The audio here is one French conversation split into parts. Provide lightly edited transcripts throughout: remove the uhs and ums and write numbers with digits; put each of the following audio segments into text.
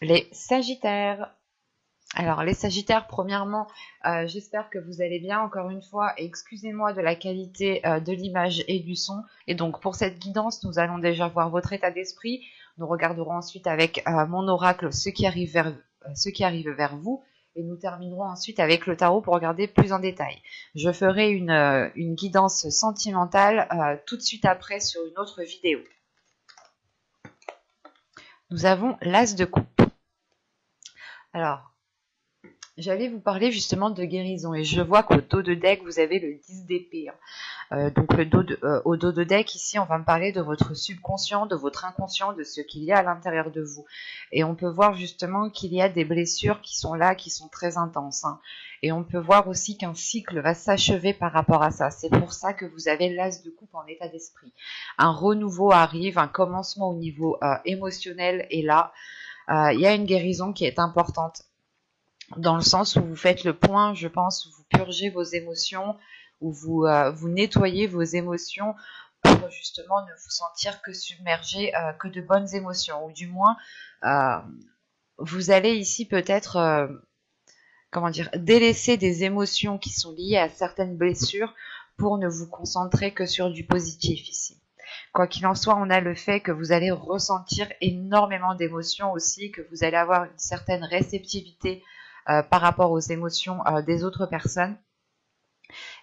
Les Sagittaires. Alors les Sagittaires, premièrement, j'espère que vous allez bien encore une fois. Excusez-moi de la qualité de l'image et du son. Et donc pour cette guidance, nous allons déjà voir votre état d'esprit. Nous regarderons ensuite avec mon oracle ce qui arrive vers vous. Et nous terminerons ensuite avec le tarot pour regarder plus en détail. Je ferai une guidance sentimentale tout de suite après sur une autre vidéo. Nous avons l'As de coupe. Alors, j'allais vous parler justement de guérison et je vois qu'au dos de deck, vous avez le 10 d'épée. Donc au dos de deck, ici, on va me parler de votre subconscient, de votre inconscient, de ce qu'il y a à l'intérieur de vous. Et on peut voir justement qu'il y a des blessures qui sont là, qui sont très intenses. Et on peut voir aussi qu'un cycle va s'achever par rapport à ça. C'est pour ça que vous avez l'As de coupe en état d'esprit. Un renouveau arrive, un commencement au niveau émotionnel est là. Il y a une guérison qui est importante dans le sens où vous faites le point, je pense, où vous purgez vos émotions, où vous nettoyez vos émotions pour justement ne vous sentir que submergé, que de bonnes émotions, ou du moins, vous allez ici peut-être, délaisser des émotions qui sont liées à certaines blessures pour ne vous concentrer que sur du positif ici. Quoi qu'il en soit, on a le fait que vous allez ressentir énormément d'émotions aussi, que vous allez avoir une certaine réceptivité par rapport aux émotions des autres personnes.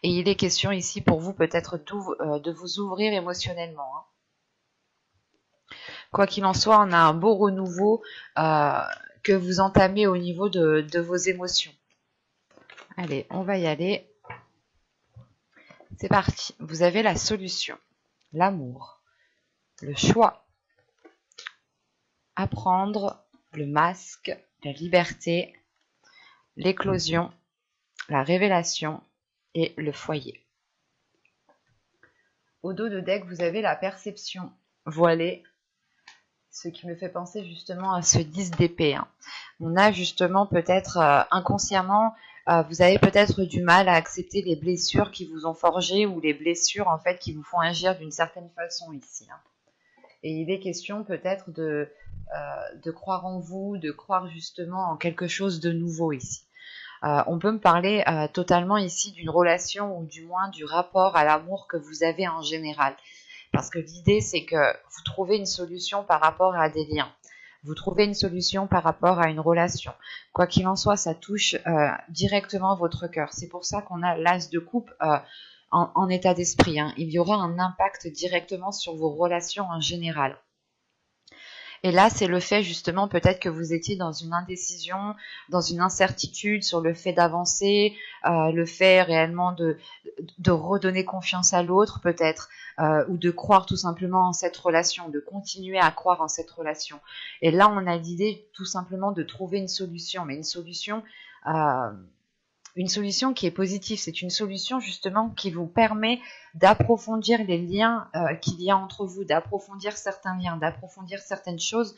Et il est question ici pour vous peut-être de vous ouvrir émotionnellement. Quoi qu'il en soit, on a un beau renouveau que vous entamez au niveau de vos émotions. Allez, on va y aller. C'est parti. Vous avez la solution, l'amour, le choix, apprendre, le masque, la liberté, l'éclosion, la révélation et le foyer. Au dos de deck, vous avez la perception voilée, ce qui me fait penser justement à ce 10 d'épée. On a justement peut-être inconsciemment, vous avez peut-être du mal à accepter les blessures qui vous ont forgé ou les blessures en fait qui vous font agir d'une certaine façon ici. Et il est question peut-être de croire en vous, de croire justement en quelque chose de nouveau ici. On peut me parler totalement ici d'une relation ou du moins du rapport à l'amour que vous avez en général. Parce que l'idée, c'est que vous trouvez une solution par rapport à des liens. Vous trouvez une solution par rapport à une relation. Quoi qu'il en soit, ça touche directement votre cœur. C'est pour ça qu'on a l'As de coupe en état d'esprit. Il y aura un impact directement sur vos relations en général. Et là, c'est le fait justement peut-être que vous étiez dans une indécision, dans une incertitude sur le fait d'avancer, le fait réellement de redonner confiance à l'autre peut-être, ou de croire tout simplement en cette relation, de continuer à croire en cette relation. Et là, on a l'idée tout simplement de trouver une solution, mais une solution qui est positive. C'est une solution justement qui vous permet d'approfondir les liens qu'il y a entre vous, d'approfondir certains liens, d'approfondir certaines choses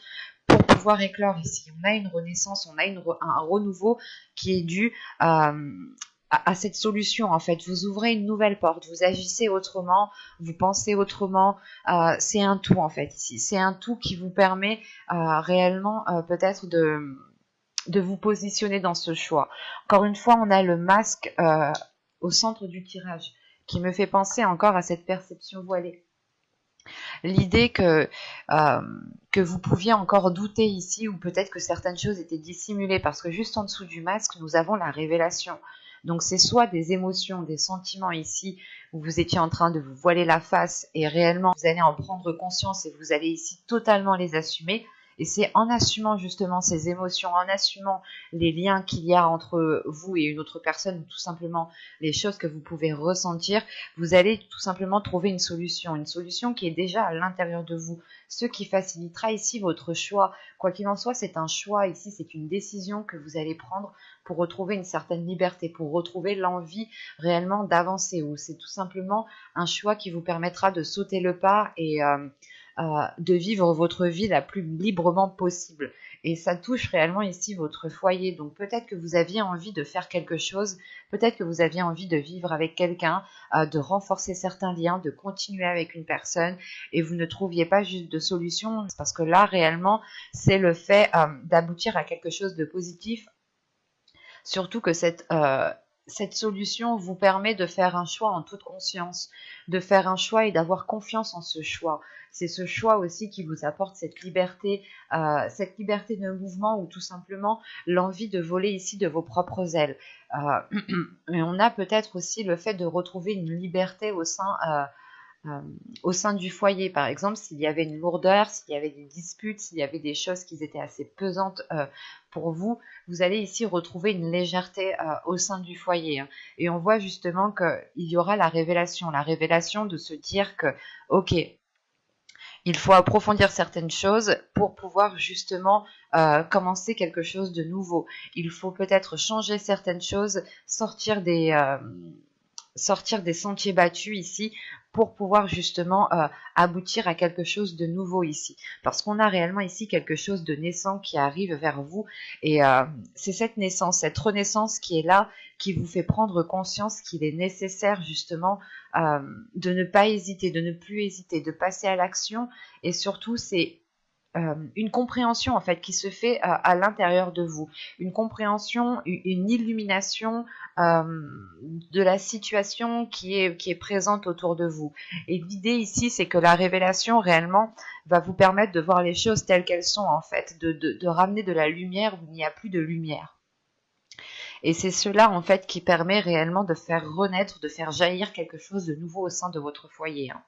pour pouvoir éclore ici. On a une renaissance, on a un renouveau qui est dû à cette solution en fait. Vous ouvrez une nouvelle porte, vous agissez autrement, vous pensez autrement. C'est un tout en fait ici. C'est un tout qui vous permet réellement peut-être de vous positionner dans ce choix. Encore une fois, on a le masque au centre du tirage qui me fait penser encore à cette perception voilée. L'idée que vous pouviez encore douter ici ou peut-être que certaines choses étaient dissimulées parce que juste en dessous du masque, nous avons la révélation. Donc c'est soit des émotions, des sentiments ici où vous étiez en train de vous voiler la face et réellement vous allez en prendre conscience et vous allez ici totalement les assumer. Et c'est en assumant justement ces émotions, en assumant les liens qu'il y a entre vous et une autre personne, ou tout simplement les choses que vous pouvez ressentir, vous allez tout simplement trouver une solution qui est déjà à l'intérieur de vous, ce qui facilitera ici votre choix. Quoi qu'il en soit, c'est un choix ici, c'est une décision que vous allez prendre pour retrouver une certaine liberté, pour retrouver l'envie réellement d'avancer, ou c'est tout simplement un choix qui vous permettra de sauter le pas et de vivre votre vie la plus librement possible. Et ça touche réellement ici votre foyer. Donc peut-être que vous aviez envie de faire quelque chose, peut-être que vous aviez envie de vivre avec quelqu'un, de renforcer certains liens, de continuer avec une personne, et vous ne trouviez pas juste de solution, parce que là réellement c'est le fait d'aboutir à quelque chose de positif. Surtout que cette solution vous permet de faire un choix en toute conscience, de faire un choix et d'avoir confiance en ce choix. C'est ce choix aussi qui vous apporte cette liberté de mouvement, ou tout simplement l'envie de voler ici de vos propres ailes. Et on a peut-être aussi le fait de retrouver une liberté au sein du foyer. Par exemple, s'il y avait une lourdeur, s'il y avait des disputes, s'il y avait des choses qui étaient assez pesantes pour vous, vous allez ici retrouver une légèreté au sein du foyer. Hein. Et on voit justement qu'il y aura la révélation de se dire que, ok, il faut approfondir certaines choses pour pouvoir justement commencer quelque chose de nouveau. Il faut peut-être changer certaines choses, sortir des sentiers battus ici pour pouvoir justement aboutir à quelque chose de nouveau ici. Parce qu'on a réellement ici quelque chose de naissant qui arrive vers vous, et c'est cette naissance, cette renaissance qui est là, qui vous fait prendre conscience qu'il est nécessaire justement de ne pas hésiter, de ne plus hésiter, de passer à l'action, et surtout c'est une compréhension en fait qui se fait à l'intérieur de vous, une compréhension, une illumination de la situation qui est présente autour de vous. Et l'idée ici, c'est que la révélation réellement va vous permettre de voir les choses telles qu'elles sont en fait, de ramener de la lumière où il n'y a plus de lumière. Et c'est cela en fait qui permet réellement de faire renaître, de faire jaillir quelque chose de nouveau au sein de votre foyer. Hein.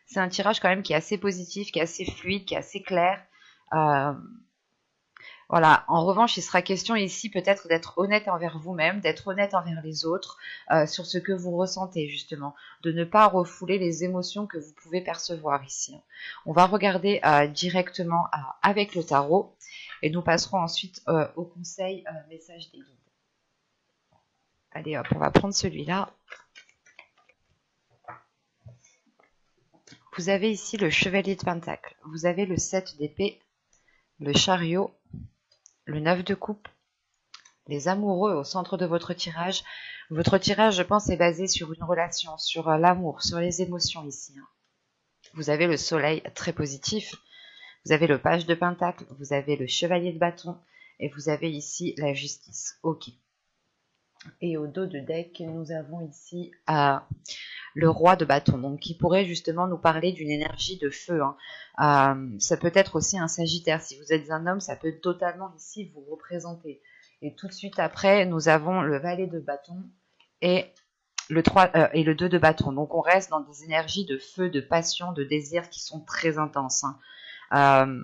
C'est un tirage quand même qui est assez positif, qui est assez fluide, qui est assez clair. Voilà. En revanche, il sera question ici peut-être d'être honnête envers vous-même, d'être honnête envers les autres, sur ce que vous ressentez justement, de ne pas refouler les émotions que vous pouvez percevoir ici. On va regarder directement avec le tarot, et nous passerons ensuite au conseil message des guides. Allez hop, on va prendre celui-là. Vous avez ici le chevalier de pentacle, vous avez le 7 d'épée, le chariot, le 9 de coupe, les amoureux au centre de votre tirage. Votre tirage, je pense, est basé sur une relation, sur l'amour, sur les émotions ici. Vous avez le soleil très positif, vous avez le page de pentacle, vous avez le chevalier de bâton, et vous avez ici la justice. Ok. Et au dos de deck, nous avons ici le roi de bâton, donc qui pourrait justement nous parler d'une énergie de feu. Hein. Ça peut être aussi un sagittaire. Si vous êtes un homme, ça peut totalement ici vous représenter. Et tout de suite après, nous avons le valet de bâton et le 2 de bâton. Donc on reste dans des énergies de feu, de passion, de désir qui sont très intenses. Hein.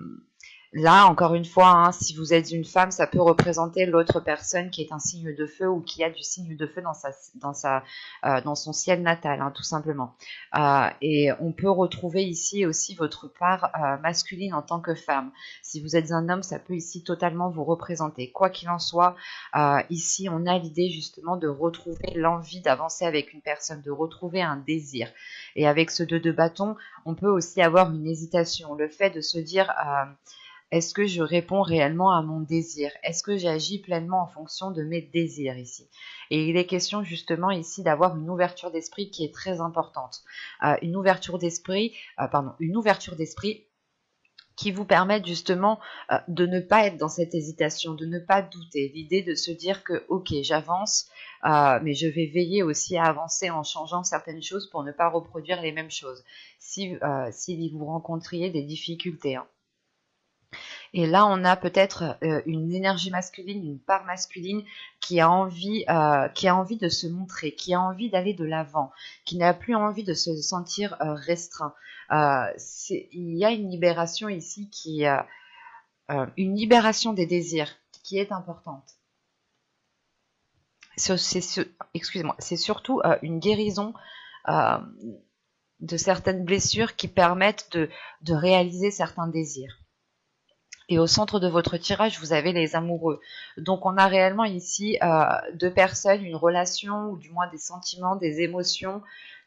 Là, encore une fois, hein, si vous êtes une femme, ça peut représenter l'autre personne qui est un signe de feu ou qui a du signe de feu dans son ciel natal, hein, tout simplement. Et on peut retrouver ici aussi votre part masculine en tant que femme. Si vous êtes un homme, ça peut ici totalement vous représenter. Quoi qu'il en soit, ici, on a l'idée justement de retrouver l'envie d'avancer avec une personne, de retrouver un désir. Et avec ce 2 de bâton, on peut aussi avoir une hésitation, le fait de se dire... est-ce que je réponds réellement à mon désir? Est-ce que j'agis pleinement en fonction de mes désirs ici? Et il est question justement ici d'avoir une ouverture d'esprit qui est très importante. Une ouverture d'esprit qui vous permette justement de ne pas être dans cette hésitation, de ne pas douter. L'idée de se dire que ok, j'avance, mais je vais veiller aussi à avancer en changeant certaines choses pour ne pas reproduire les mêmes choses. Si vous rencontriez des difficultés. Hein. Et là, on a peut-être une énergie masculine, une part masculine qui a envie de se montrer, qui a envie d'aller de l'avant, qui n'a plus envie de se sentir restreint. Il y a une libération ici une libération des désirs qui est importante. C'est surtout une guérison de certaines blessures qui permettent de réaliser certains désirs. Et au centre de votre tirage, vous avez les amoureux. Donc on a réellement ici deux personnes, une relation, ou du moins des sentiments, des émotions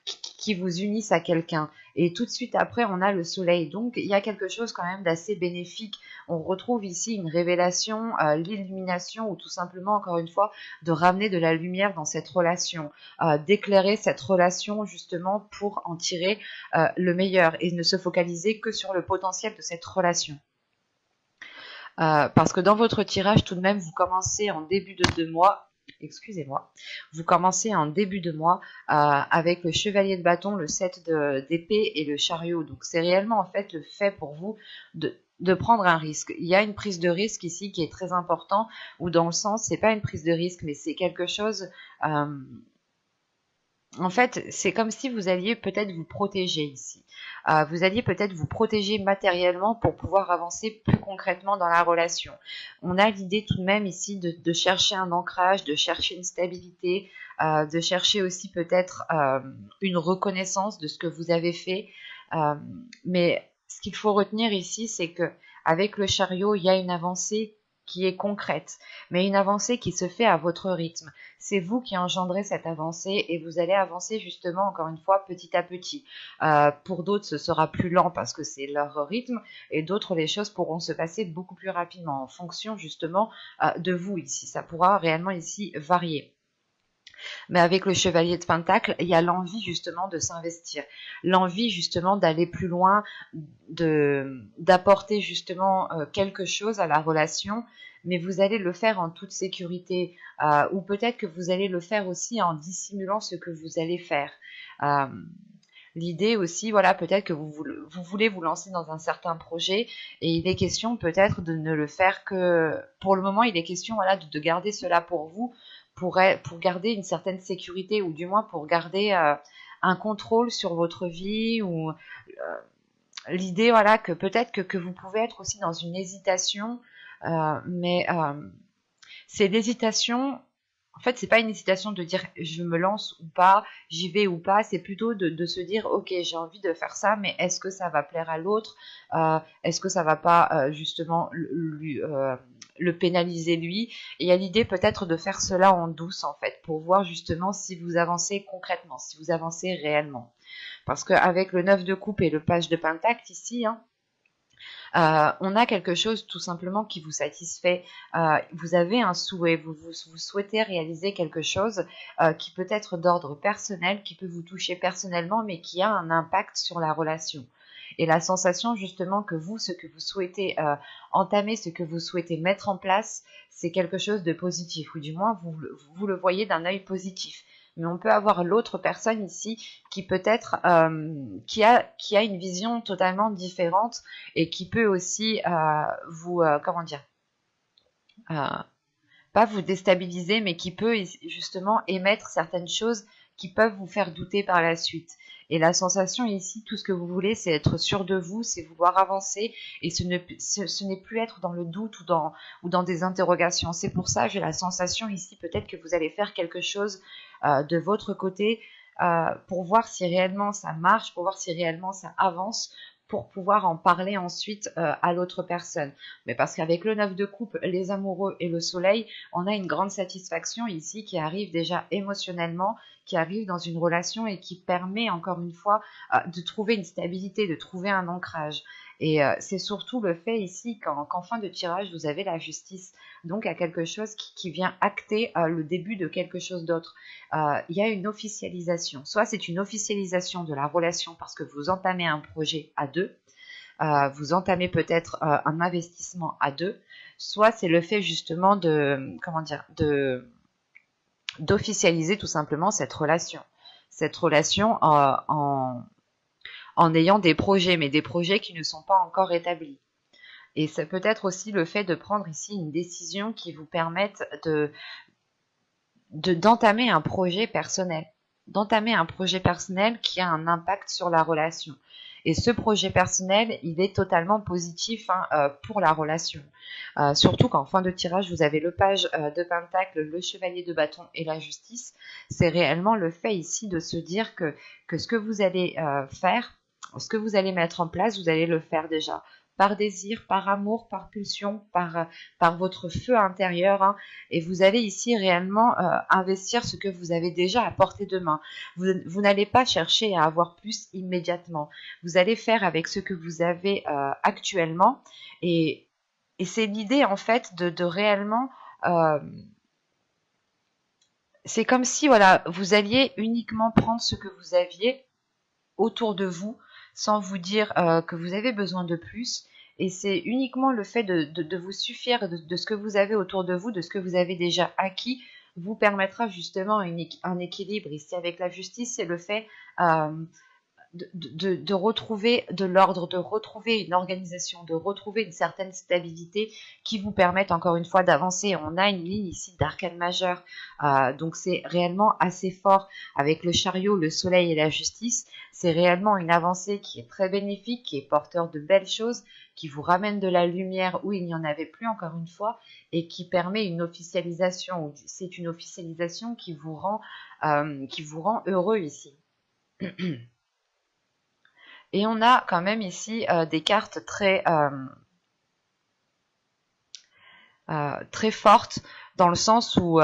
qui vous unissent à quelqu'un. Et tout de suite après, on a le soleil. Donc, il y a quelque chose quand même d'assez bénéfique. On retrouve ici une révélation, l'illumination, ou tout simplement, encore une fois, de ramener de la lumière dans cette relation, d'éclairer cette relation justement pour en tirer le meilleur et ne se focaliser que sur le potentiel de cette relation. Parce que dans votre tirage, tout de même, vous commencez en début de mois, excusez-moi, vous commencez en début de mois avec le chevalier de bâton, le 7 d'épée et le chariot. Donc c'est réellement en fait le fait pour vous de prendre un risque. Il y a une prise de risque ici qui est très important, ou dans le sens, c'est pas une prise de risque, mais c'est quelque chose... en fait, c'est comme si vous alliez peut-être vous protéger ici. Vous alliez peut-être vous protéger matériellement pour pouvoir avancer plus concrètement dans la relation. On a l'idée tout de même ici de chercher un ancrage, de chercher une stabilité, de chercher aussi peut-être une reconnaissance de ce que vous avez fait. Mais ce qu'il faut retenir ici, c'est que avec le chariot, il y a une avancée qui est concrète, mais une avancée qui se fait à votre rythme. C'est vous qui engendrez cette avancée et vous allez avancer justement, encore une fois, petit à petit. Pour d'autres, ce sera plus lent parce que c'est leur rythme, et d'autres, les choses pourront se passer beaucoup plus rapidement en fonction justement de vous ici. Ça pourra réellement ici varier. Mais avec le chevalier de Pentacle, il y a l'envie justement de s'investir, l'envie justement d'aller plus loin, d'apporter justement quelque chose à la relation, mais vous allez le faire en toute sécurité, ou peut-être que vous allez le faire aussi en dissimulant ce que vous allez faire. L'idée aussi, voilà, peut-être que vous voulez vous lancer dans un certain projet et il est question peut-être de ne le faire que... Pour le moment, il est question voilà, de garder cela pour vous, pour garder une certaine sécurité, ou du moins pour garder un contrôle sur votre vie, ou l'idée voilà, que peut-être que vous pouvez être aussi dans une hésitation, mais c'est l'hésitation... En fait, c'est pas une hésitation de dire je me lance ou pas, j'y vais ou pas, c'est plutôt de se dire ok, j'ai envie de faire ça, mais est-ce que ça va plaire à l'autre, est-ce que ça va pas justement le pénaliser lui. Et il y a l'idée peut-être de faire cela en douce en fait, pour voir justement si vous avancez concrètement, si vous avancez réellement. Parce qu'avec le 9 de coupe et le page de pentacle ici, on a quelque chose tout simplement qui vous satisfait. Vous avez un souhait, vous souhaitez réaliser quelque chose qui peut être d'ordre personnel, qui peut vous toucher personnellement, mais qui a un impact sur la relation. Et la sensation justement que vous, ce que vous souhaitez entamer, ce que vous souhaitez mettre en place, c'est quelque chose de positif, ou du moins vous le voyez d'un œil positif. Mais on peut avoir l'autre personne ici qui peut-être qui a une vision totalement différente et qui peut aussi comment dire, pas vous déstabiliser, mais qui peut justement émettre certaines choses qui peuvent vous faire douter par la suite. Et la sensation ici, tout ce que vous voulez, c'est être sûr de vous, c'est vouloir avancer, et ce n'est plus être dans le doute ou dans des interrogations. C'est pour ça, j'ai la sensation ici, peut-être que vous allez faire quelque chose de votre côté pour voir si réellement ça marche, pour voir si réellement ça avance, pour pouvoir en parler ensuite à l'autre personne. Mais parce qu'avec le 9 de coupe, les amoureux et le soleil, on a une grande satisfaction ici qui arrive déjà émotionnellement, qui arrive dans une relation et qui permet encore une fois de trouver une stabilité, de trouver un ancrage. Et c'est surtout le fait ici qu'en fin de tirage, vous avez la justice, donc à quelque chose qui vient acter le début de quelque chose d'autre. Il y a une officialisation. Soit c'est une officialisation de la relation parce que vous entamez un projet à deux, vous entamez peut-être un investissement à deux, soit c'est le fait justement d'officialiser tout simplement cette relation. Cette relation en ayant des projets, mais des projets qui ne sont pas encore établis. Et c'est peut-être aussi le fait de prendre ici une décision qui vous permette d'entamer un projet personnel. D'entamer un projet personnel qui a un impact sur la relation. Et ce projet personnel, il est totalement positif pour la relation. Surtout qu'en fin de tirage, vous avez le page de pentacle, le chevalier de bâton et la justice. C'est réellement le fait ici de se dire que ce que vous allez faire, ce que vous allez mettre en place, vous allez le faire déjà par désir, par amour, par pulsion, par votre feu intérieur, hein, et vous allez ici réellement investir ce que vous avez déjà à portée de main. Vous n'allez pas chercher à avoir plus immédiatement. Vous allez faire avec ce que vous avez actuellement, et c'est l'idée en fait de réellement... c'est comme si voilà, vous alliez uniquement prendre ce que vous aviez autour de vous sans vous dire que vous avez besoin de plus. Et c'est uniquement le fait de vous suffire de ce que vous avez autour de vous, de ce que vous avez déjà acquis, vous permettra justement un équilibre. Ici, avec la justice, c'est le fait de retrouver de l'ordre, de retrouver une organisation, de retrouver une certaine stabilité qui vous permette encore une fois d'avancer. On a une ligne ici d'arcane majeur, donc c'est réellement assez fort avec le chariot, le soleil et la justice. C'est réellement une avancée qui est très bénéfique, qui est porteur de belles choses, qui vous ramène de la lumière où il n'y en avait plus encore une fois, et qui permet une officialisation. C'est une officialisation qui vous rend heureux ici. Et on a quand même ici des cartes très fortes, dans le sens où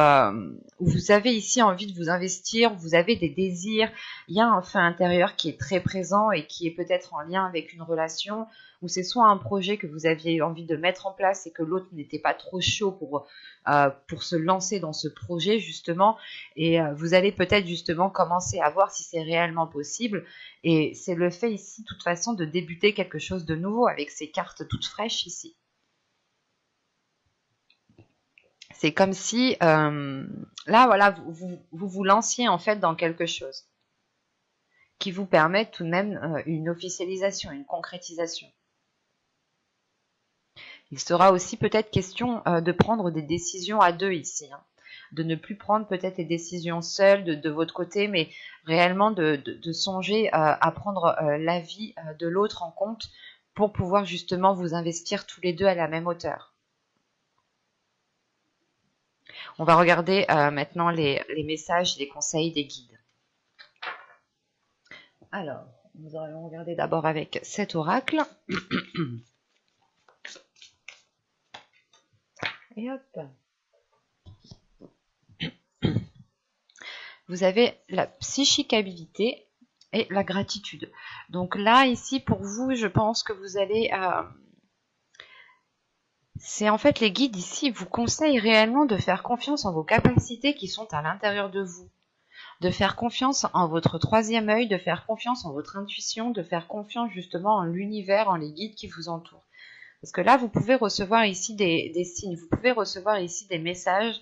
vous avez ici envie de vous investir, vous avez des désirs, il y a un feu intérieur qui est très présent et qui est peut-être en lien avec une relation, ou c'est soit un projet que vous aviez envie de mettre en place et que l'autre n'était pas trop chaud pour se lancer dans ce projet justement, et vous allez peut-être justement commencer à voir si c'est réellement possible, et c'est le fait ici de toute façon de débuter quelque chose de nouveau avec ces cartes toutes fraîches ici. C'est comme si, là, voilà, vous lanciez en fait dans quelque chose qui vous permet tout de même une officialisation, une concrétisation. Il sera aussi peut-être question de prendre des décisions à deux ici, hein, de ne plus prendre peut-être les décisions seules de votre côté, mais réellement de songer à prendre l'avis de l'autre en compte pour pouvoir justement vous investir tous les deux à la même hauteur. On va regarder maintenant les messages, les conseils des guides. Alors, nous allons regarder d'abord avec cet oracle. Et hop. Vous avez la psychicabilité et la gratitude. Donc là, ici, pour vous, je pense que vous allez... c'est en fait les guides ici vous conseillent réellement de faire confiance en vos capacités qui sont à l'intérieur de vous. De faire confiance en votre troisième œil, de faire confiance en votre intuition, de faire confiance justement en l'univers, en les guides qui vous entourent. Parce que là, vous pouvez recevoir ici des signes, vous pouvez recevoir ici des messages,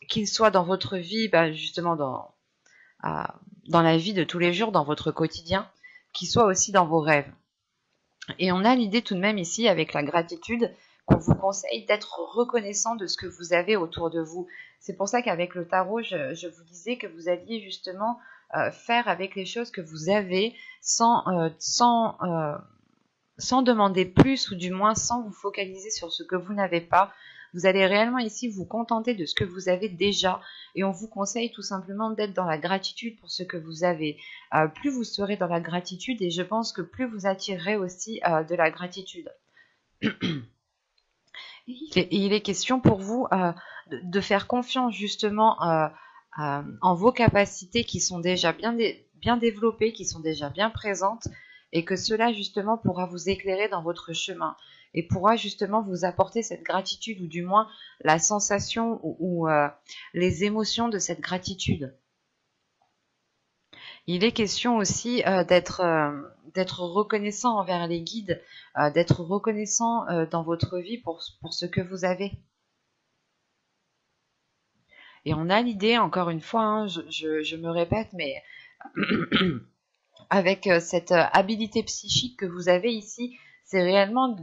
qu'ils soient dans votre vie, justement dans la vie de tous les jours, dans votre quotidien, qu'ils soient aussi dans vos rêves. Et on a l'idée tout de même ici, avec la gratitude, qu'on vous conseille d'être reconnaissant de ce que vous avez autour de vous. C'est pour ça qu'avec le tarot, je vous disais que vous alliez justement faire avec les choses que vous avez sans demander plus, ou du moins sans vous focaliser sur ce que vous n'avez pas. Vous allez réellement ici vous contenter de ce que vous avez déjà, et on vous conseille tout simplement d'être dans la gratitude pour ce que vous avez. Plus vous serez dans la gratitude, et je pense que plus vous attirerez aussi de la gratitude. Il est question pour vous de faire confiance justement en vos capacités qui sont déjà bien développées, qui sont déjà bien présentes, et que cela justement pourra vous éclairer dans votre chemin et pourra justement vous apporter cette gratitude, ou du moins la sensation ou les émotions de cette gratitude. Il est question aussi d'être reconnaissant envers les guides, d'être reconnaissant dans votre vie pour ce que vous avez. Et on a l'idée, encore une fois, hein, je me répète, mais avec cette habilité psychique que vous avez ici, c'est réellement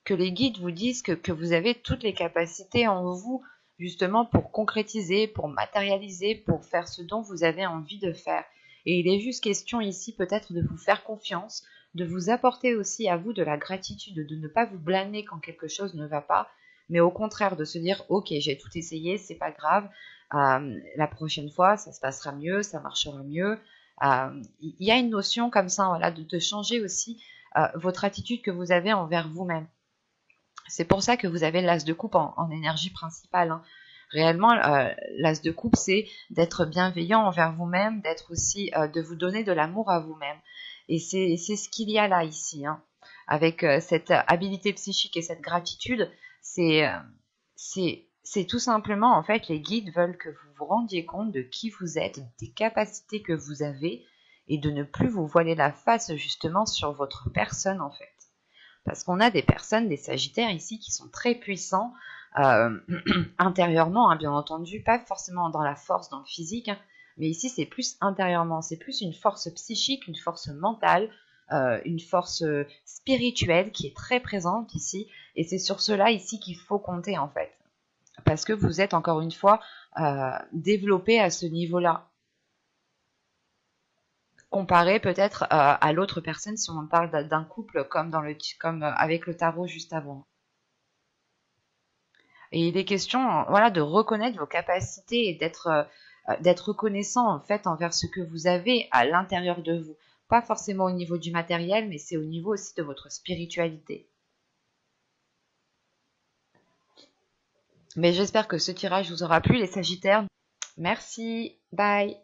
que les guides vous disent que vous avez toutes les capacités en vous, justement pour concrétiser, pour matérialiser, pour faire ce dont vous avez envie de faire. Et il est juste question ici peut-être de vous faire confiance, de vous apporter aussi à vous de la gratitude, de ne pas vous blâmer quand quelque chose ne va pas, mais au contraire de se dire « Ok, j'ai tout essayé, c'est pas grave, la prochaine fois ça se passera mieux, ça marchera mieux ». Il y a une notion comme ça, voilà, de changer aussi votre attitude que vous avez envers vous-même. C'est pour ça que vous avez l'as de coupe en énergie principale. Hein. Réellement, l'as de coupe, c'est d'être bienveillant envers vous-même, d'être aussi, de vous donner de l'amour à vous-même. Et c'est ce qu'il y a là, ici. Hein. Avec cette habilité psychique et cette gratitude, c'est tout simplement, en fait, les guides veulent que vous vous rendiez compte de qui vous êtes, des capacités que vous avez, et de ne plus vous voiler la face, justement, sur votre personne, en fait. Parce qu'on a des personnes, des sagittaires ici, qui sont très puissants intérieurement, hein, bien entendu, pas forcément dans la force, dans le physique, hein, mais ici c'est plus intérieurement, c'est plus une force psychique, une force mentale, une force spirituelle qui est très présente ici, et c'est sur cela ici qu'il faut compter en fait, parce que vous êtes encore une fois développé à ce niveau-là, comparé peut-être à l'autre personne si on parle d'un couple comme avec le tarot juste avant. Et il est question, voilà, de reconnaître vos capacités et d'être reconnaissant en fait envers ce que vous avez à l'intérieur de vous. Pas forcément au niveau du matériel, mais c'est au niveau aussi de votre spiritualité. Mais j'espère que ce tirage vous aura plu, les Sagittaires. Merci, bye.